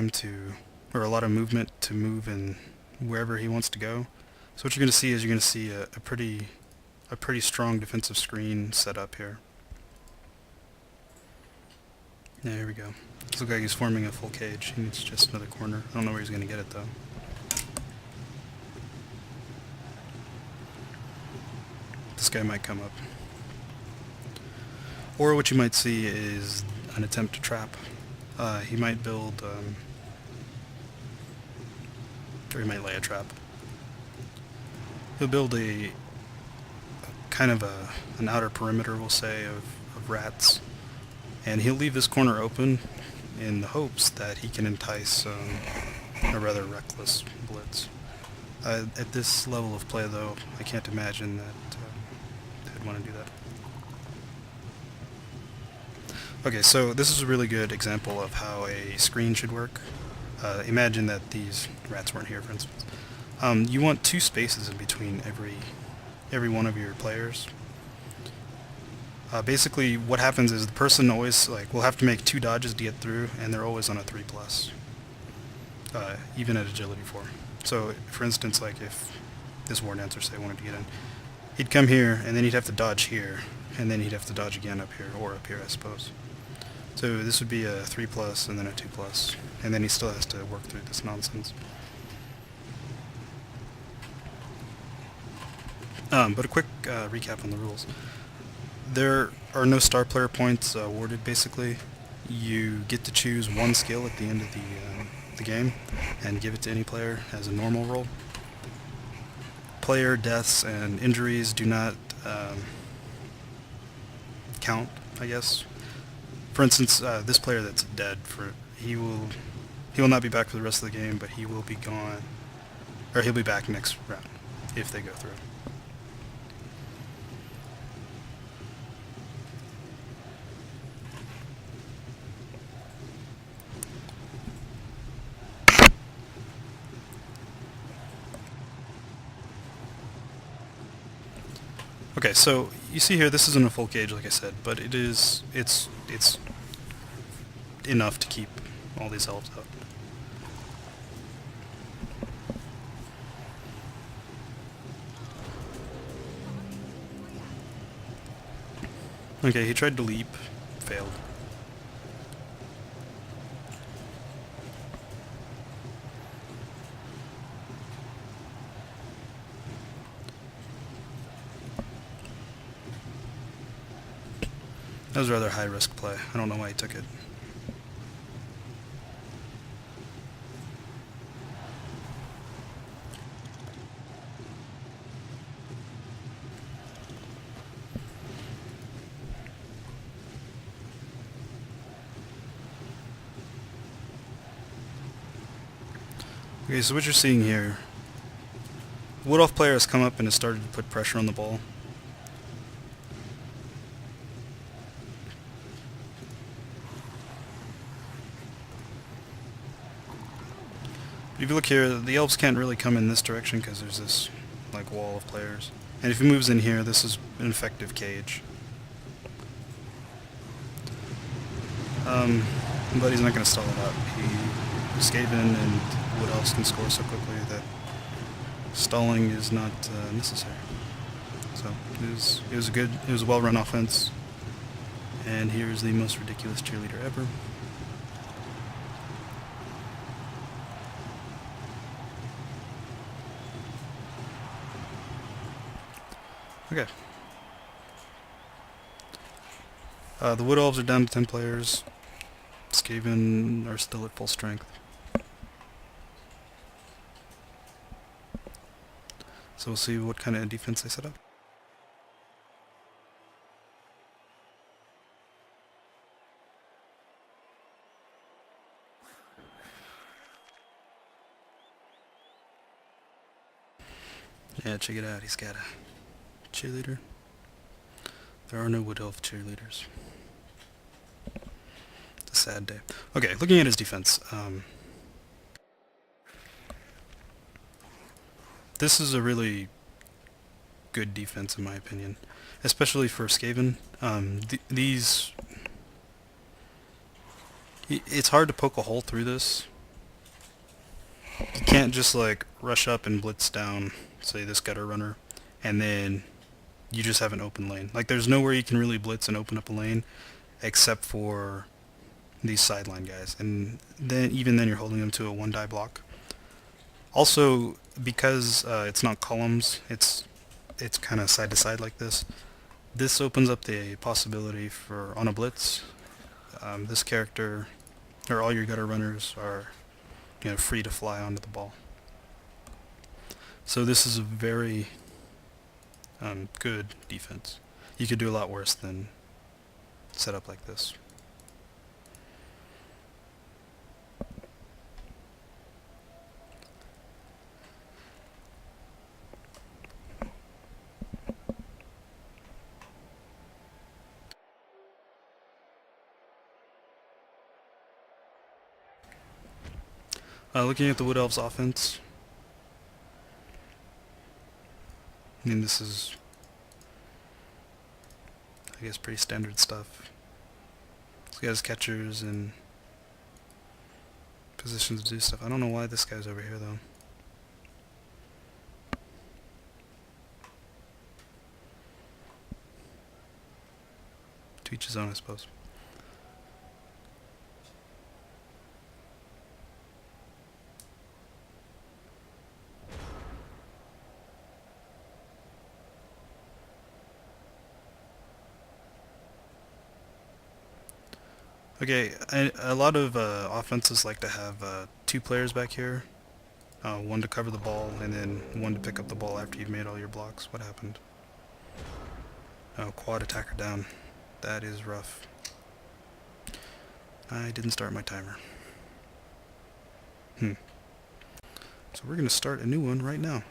time to, or a lot of movement to move in wherever he wants to go. So what you're going to see is you're going to see a pretty strong defensive screen set up here. Yeah, here we go. This looks like he's forming a full cage. He needs just another corner. I don't know where he's going to get it though. This guy might come up. Or what you might see is an attempt to trap. He might build, or he might lay a trap. He'll build a kind of an outer perimeter, we'll say, of rats, and he'll leave this corner open in the hopes that he can entice a rather reckless blitz. At this level of play, though, I can't imagine that they'd want to do that. Okay, so this is a really good example of how a screen should work. Imagine that these rats weren't here, for instance. You want two spaces in between every one of your players. Basically, what happens is the person always will have to make 2 dodges to get through, and they're always on a 3+, even at agility 4. So, for instance, if this war dancer, say, wanted to get in, he'd come here, and then he'd have to dodge here, and then he'd have to dodge again up here, or up here, I suppose. So this would be a 3+, and then a 2+, and then he still has to work through this nonsense. But a quick recap on the rules. There are no star player points awarded, basically. You get to choose one skill at the end of the game and give it to any player as a normal roll. Player deaths and injuries do not count, I guess. For instance, this player that's dead, he will not be back for the rest of the game, but he will be gone, or he'll be back next round if they go through. Okay, so you see here, this isn't a full cage, like I said, but it's enough to keep all these elves out. Okay, he tried to leap, failed. That was a rather high-risk play. I don't know why he took it. Okay, so what you're seeing here, Wood Elf player has come up and has started to put pressure on the ball. If you look here, the elves can't really come in this direction because there's this wall of players. And if he moves in here, this is an effective cage. But he's not going to stall it out. He escaped in, and Wood Elves can score so quickly that stalling is not necessary. So it was a well-run offense. And here's the most ridiculous cheerleader ever. Okay. The Wood Elves are down to 10 players. Skaven are still at full strength. So we'll see what kind of defense they set up. Yeah, check it out. He's got a cheerleader. There are no Wood Elf cheerleaders. It's a sad day. Okay, looking at his defense. This is a really good defense in my opinion, especially for Skaven. It's hard to poke a hole through this You can't just like rush up and blitz down, say this gutter runner, and then you just have an open lane. Like there's nowhere you can really blitz and open up a lane except for these sideline guys, and then even then you're holding them to a one die block. Also, because it's not columns, it's kind of side to side like this. This opens up the possibility for on a blitz, this character or all your gutter runners are free to fly onto the ball. So this is a very good defense. You could do a lot worse than set up like this. Looking at the Wood Elves offense, I mean this is, I guess, pretty standard stuff. This guy's catchers and positions to do stuff. I don't know why this guy's over here though. To each his own, I suppose. Okay, a lot of offenses like to have two players back here. One to cover the ball, and then one to pick up the ball after you've made all your blocks. What happened? Oh, quad attacker down. That is rough. I didn't start my timer. So we're going to start a new one right now.